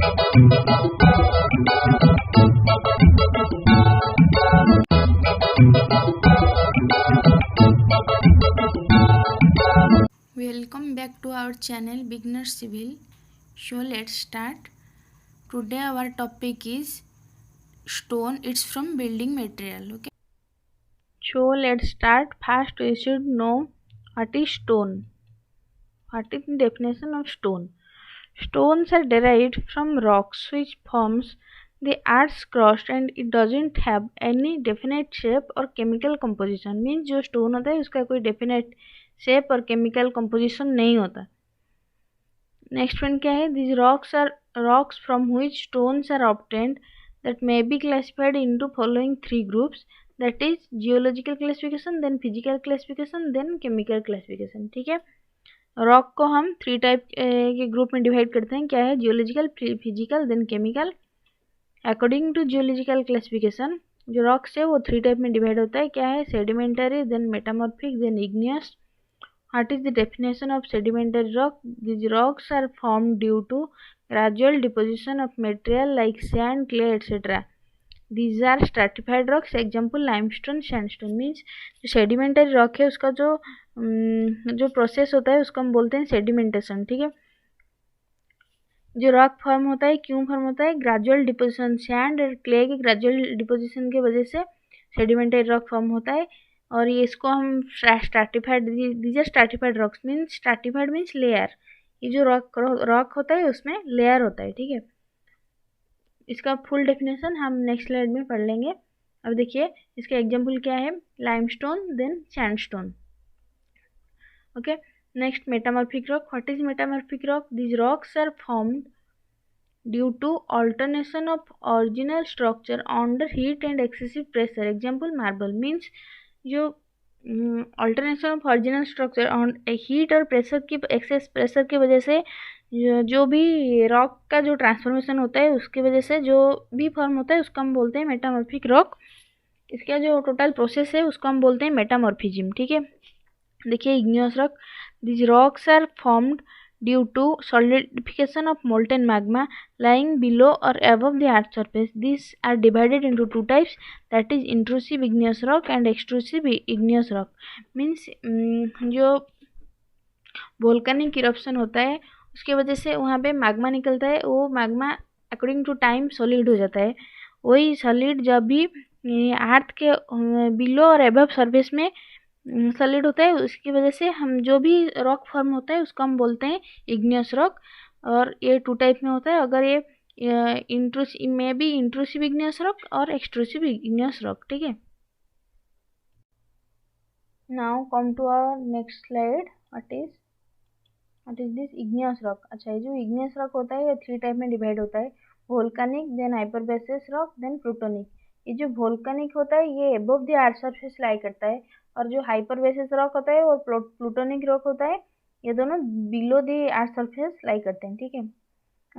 Welcome back to our channel Beginner Civil. So let's start. Today our topic is stone. It's from building material. Okay. So let's start. First we should know what is stone. What is the definition of stone? Stones are derived from rocks which forms the earth's crust and it doesn't have any definite shape or chemical composition. Means जो stone होता है उसका कोई definite shape और chemical composition नहीं होता. Next point क्या है? This rocks are rocks from which stones are obtained that may be classified into following three groups, that is geological classification, then physical classification, then chemical classification. ठीक है, rock को हम three type के group में divide करते हैं. क्या है? Geological, physical, then chemical. According to geological classification जो रॉक्स है वो थ्री टाइप में डिवाइड होता है. क्या है? Sedimentary, then metamorphic, then igneous. What is the definition of sedimentary rock? These rocks are formed due to gradual deposition of material like sand, clay, etc. These are stratified rocks. Example limestone, sandstone. Means जो sedimentary rock है उसका जो process होता है उसको हम बोलते हैं सेडिमेंटेशन. ठीक है, जो रॉक फॉर्म होता है क्यों फॉर्म होता है? ग्रेजुअल डिपोजिशन, सैंड और क्ले के ग्रेजुअल डिपोजिशन की वजह से सेडिमेंटरी रॉक फॉर्म होता है. और ये इसको हम stratified, these are stratified rocks. Means stratified means layer. ये जो रॉक होता है उसमें लेयर होता है. ठीक है, इसका फुल डेफिनेशन हम नेक्स्ट स्लाइड में पढ़ लेंगे. अब देखिए इसका एग्जांपल क्या है? Limestone, then sandstone. Okay, next metamorphic rock. What is metamorphic rock? These rocks are formed due to alternation of original structure under heat and excessive pressure. Example marble. Means जो alternation of original structure on heat और pressure की excess pressure की वजह से जो भी rock का जो ट्रांसफॉर्मेशन होता है उसकी वजह से जो भी फॉर्म होता है उसको हम बोलते हैं मेटामॉर्फिक रॉक. इसका जो टोटल प्रोसेस है उसको हम बोलते हैं मेटामॉर्फिज्म. ठीक है, देखिए igneous rock. This rocks are formed due to solidification of molten magma lying below or above the earth's surface. These are divided into two types, that is intrusive igneous rock and extrusive igneous rock. Means जो volcanic eruption होता है उसके वजह से वहाँ पे magma निकलता है. वो magma according to time solid हो जाता है. वही सॉलिड जब भी अर्थ के बिलो और अबव सरफेस में सॉलिड होता है उसकी वजह से हम जो भी रॉक फॉर्म होता है उसको हम बोलते हैं इग्नियस रॉक. और ये टू टाइप में होता है. अगर ये इंट्रूसिव इग्नियस रॉक और एक्सट्रूसिव इग्नियस रॉक. ठीक है, now come to our next slide. What is this igneous rock? अच्छा, ये जो इग्नियस रॉक होता है ये थ्री टाइप में डिवाइड होता है. वोल्केनिक, देन हाइपरबेसिस रॉक, देन प्लूटोनिक. ये जो वोल्केनिक होता है ये above the earth surface lie करता है और जो हाइपरबेसिस रॉक होता है और प्लूटोनिक रॉक होता है ये दोनों बिलो द अर्थ सरफेस लाई करते हैं. ठीक है,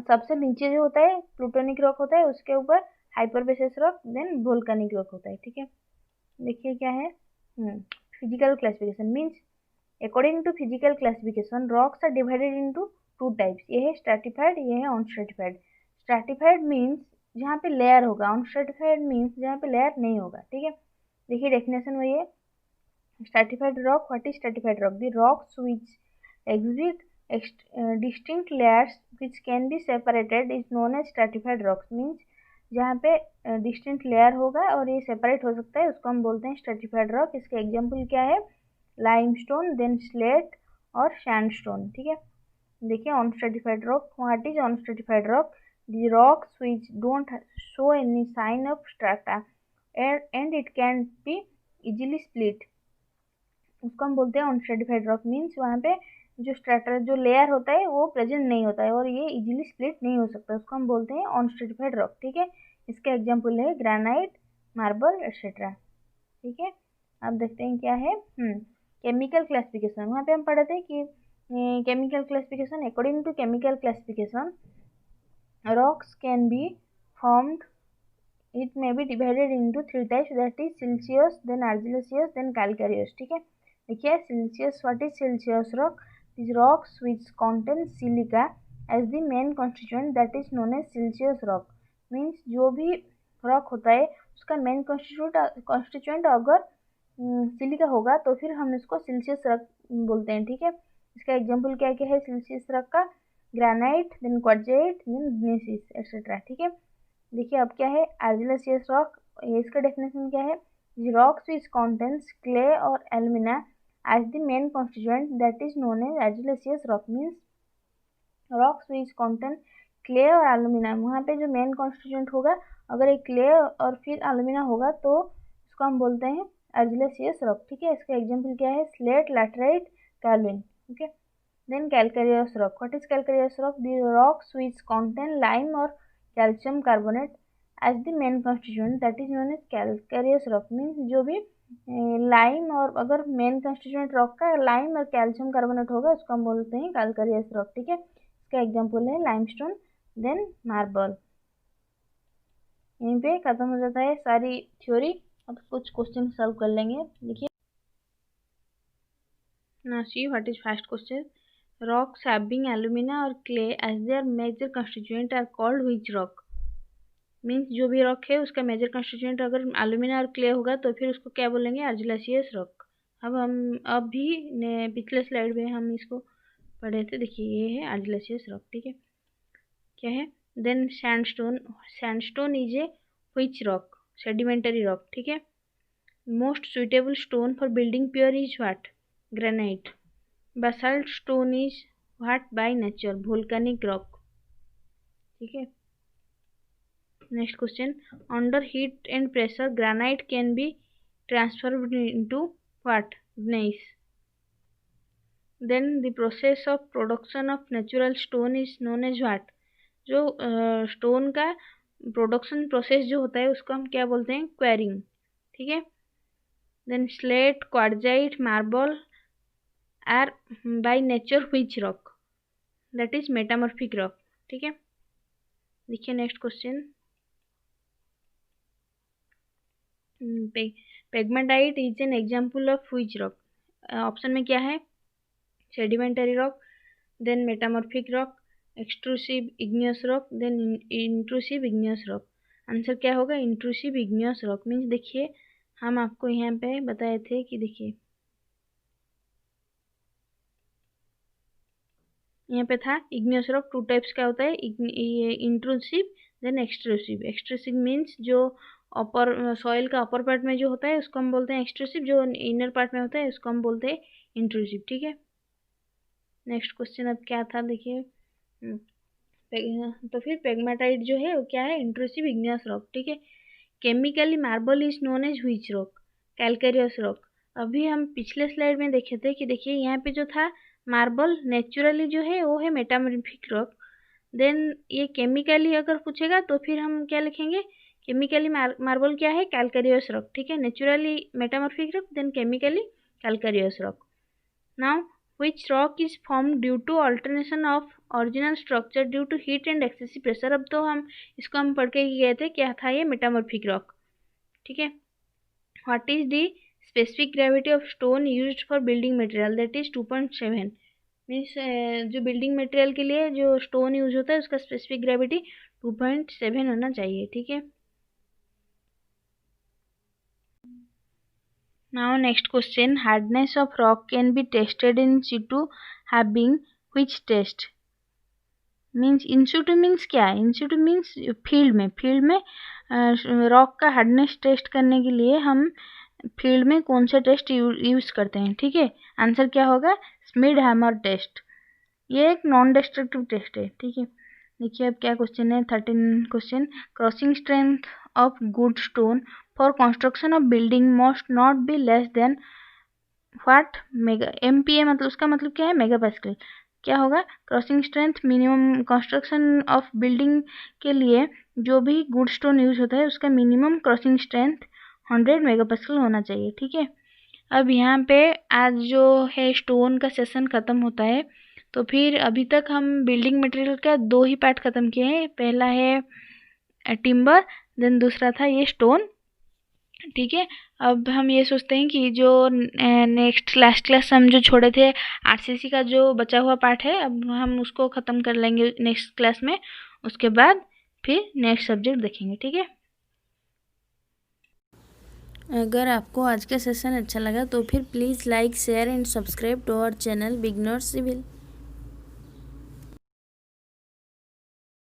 सबसे नीचे जो होता है प्लूटोनिक रॉक होता है उसके ऊपर हाइपरबेसिस रॉक, देन वोल्केनिक रॉक होता है. ठीक है, देखिए क्या है? Physical classification. Means according to physical classification rocks are divided into two types. ये है स्ट्रैटिफाइड, ये है अनस्ट्रैटिफाइड. स्ट्रैटिफाइड मीन्स जहाँ पे लेयर होगा, अनस्ट्रैटिफाइड मीन्स जहाँ पे लेयर नहीं होगा. ठीक है, देखिए डेफिनेशन वही है. Stratified rock. What is stratified rock? The rocks which exhibit distinct layers which can be separated is known as stratified rocks. Means जहाँ पे distinct layer होगा और ये separate हो सकता है उसको हम बोलते हैं stratified rock. इसके example क्या है? limestone, then slate और sandstone. ठीक है, देखिए unstratified rock. What is unstratified rock? The rocks which don't show any sign of strata and it can be easily split. उसको हम बोलते हैं अनस्ट्रैटिफाइड रॉक. मीन्स वहाँ पे जो स्ट्रैटा जो लेयर होता है वो प्रेजेंट नहीं होता है और ये इजीली स्प्लिट नहीं हो सकता. उसको हम बोलते हैं अनस्ट्रैटिफाइड रॉक. ठीक है, इसका एग्जांपल है ग्रेनाइट, मार्बल एटसेट्रा. ठीक है, अब देखते हैं क्या है केमिकल क्लासिफिकेशन. वहाँ पे हम पढ़े थे कि chemical classification. According to chemical classification rocks can be formed, it may be divided into three types, that is silicious, then argillaceous, then calcareous. ठीक है, देखिए silicious. What is silicious rock? These rocks which contain silica as the main constituent that is known as siliceous rock. Means जो भी rock होता है उसका main constituent अगर silica होगा तो फिर हम इसको सिलिशियस रॉक बोलते हैं। ठीक है, इसका एग्जाम्पल क्या क्या है सिलिशियस रॉक का? Granite, then quartzite, then gneiss etcetera. ठीक है, देखिए अब क्या है आर्जिलेसियस रॉक। इसका डेफिनेशन क्या है? रॉक्स विच कॉन्टेंस क्ले और alumina as the main constituent that is known as argillaceous rock. Means rocks which contain clay और एल्यूमिना, वहाँ पे जो मेन कॉन्स्टिट्यूएंट होगा अगर एक क्ले और फिर एल्यूमिना होगा तो इसको हम बोलते हैं आर्जिलेसियस रॉक। ठीक है, इसका एग्जाम्पल क्या है? Slate, laterite, kaolin. Okay, then calcareous rock. What is calcareous rock? The rocks which contain lime और calcium carbonate as the main constituent that is known as calcareous rock. Means जो भी lime और अगर main constituent rock का lime और calcium carbonate होगा उसको हम बोलते हैं कैलकेरियस रॉक। ठीक है, इसका एग्जाम्पल है लाइमस्टोन, देन मार्बल। यहीं पे खत्म हो जाता है सारी थ्योरी। अब कुछ क्वेश्चन सॉल्व कर लेंगे। देखिए now see what is first question. Rocks having alumina or clay as their major constituent are called which rock? Means जो भी रॉक है उसका मेजर कंस्टिट्यूएंट अगर एल्यूमिना और क्ले होगा तो फिर उसको क्या बोलेंगे? Argillaceous rock. अब हम अभी पिछले स्लाइड में हम इसको पढ़े थे। देखिए ये है आर्जिलेसियस रॉक। ठीक है, क्या है? Then sandstone. Sandstone is a which rock? Sedimentary rock. ठीक है, most suitable stone for building pier is what? Granite. basalt stone is what by nature? volcanic rock। ठीक है, next question. Under heat and pressure granite can be transformed into what? gneiss। then the process of production of natural stone is known as what? जो stone का production process जो होता है उसको हम क्या बोलते हैं? क्वेरिंग। ठीक है, then slate, quartzite, marble are by nature which rock? That is metamorphic rock. ठीक है, देखिए next question. Pegmatite is an example of which rock? Option में क्या है? Sedimentary rock, then metamorphic rock, extrusive igneous rock, then intrusive igneous rock. Answer क्या होगा? Intrusive igneous rock. Means देखिए हम आपको यहाँ पे बताए थे कि देखिए यहाँ पे था इग्नियस रॉक टू टाइप्स का होता है, intrusive then extrusive. Extrusive means जो अपर सॉइल का अपर पार्ट में जो होता है उसको हम बोलते हैं एक्सट्रूसिव, जो इनर पार्ट में होता है उसको हम बोलते हैं इंट्रूसिव। ठीक है, नेक्स्ट क्वेश्चन अब क्या था देखिए। तो फिर पेगमेटाइट जो है वो क्या है? Intrusive igneous rock. ठीक है, chemically marble is known as which rock? Calcareous rock. अभी हम पिछले स्लाइड में देखे थे कि देखिए यहाँ पे जो था मार्बल नेचुरली जो है वो है मेटामॉर्फिक रॉक। देन ये केमिकली अगर पूछेगा तो फिर हम क्या लिखेंगे? केमिकली मार्बल क्या है? Calcareous rock. ठीक है, naturally metamorphic rock, then chemically calcareous rock. Now which rock is formed due to alternation of original structure due to heat and excessive pressure? अब तो हम इसको हम पढ़ के गए थे, क्या था ये? Metamorphic rock. ठीक है, what is the specific gravity of stone used for building material? that is 2.7। Means जो बिल्डिंग मटेरियल के लिए जो स्टोन यूज होता है उसका स्पेसिफिक ग्रेविटी 2.7 होना चाहिए। ठीक है, now next question. Hardness of rock can be tested in situ having which test? Means in Situ means क्या? इन सिटू मीन्स फील्ड में रॉक का हार्डनेस टेस्ट करने के लिए हम फील्ड में कौन सा टेस्ट यूज करते हैं? ठीक है, आंसर क्या होगा? स्मिड हैमर टेस्ट। ये एक नॉन डिस्ट्रक्टिव टेस्ट है। ठीक है, देखिए अब क्या क्वेश्चन है। 13 question. Crossing strength of good stone for construction of building must not be less than what? Mega MPa। मतलब उसका मतलब क्या है? Mega pascal. क्या होगा? Crossing strength minimum construction of building के लिए जो भी गुड स्टोन यूज होता है उसका minimum crossing strength 100 mega pascal होना चाहिए। ठीक है, अब यहाँ पे आज जो है स्टोन का सेशन ख़त्म होता है, तो फिर अभी तक हम बिल्डिंग मटेरियल का 2 ही पार्ट ख़त्म किए हैं। पहला है टिम्बर, देन दूसरा था ये स्टोन। ठीक है। अब हम ये सोचते हैं कि जो नेक्स्ट लास्ट क्लास हम जो छोड़े थे आरसीसी का जो बचा हुआ पार्ट है, अब हम उसको ख़त्म कर लेंगे नेक्स्ट क्लास में। उसके बाद फिर नेक्स्ट सब्जेक्ट देखेंगे, ठीक है। अगर आपको आज का सेशन अच्छा लगा तो फिर please like share and subscribe to our channel beginner civil.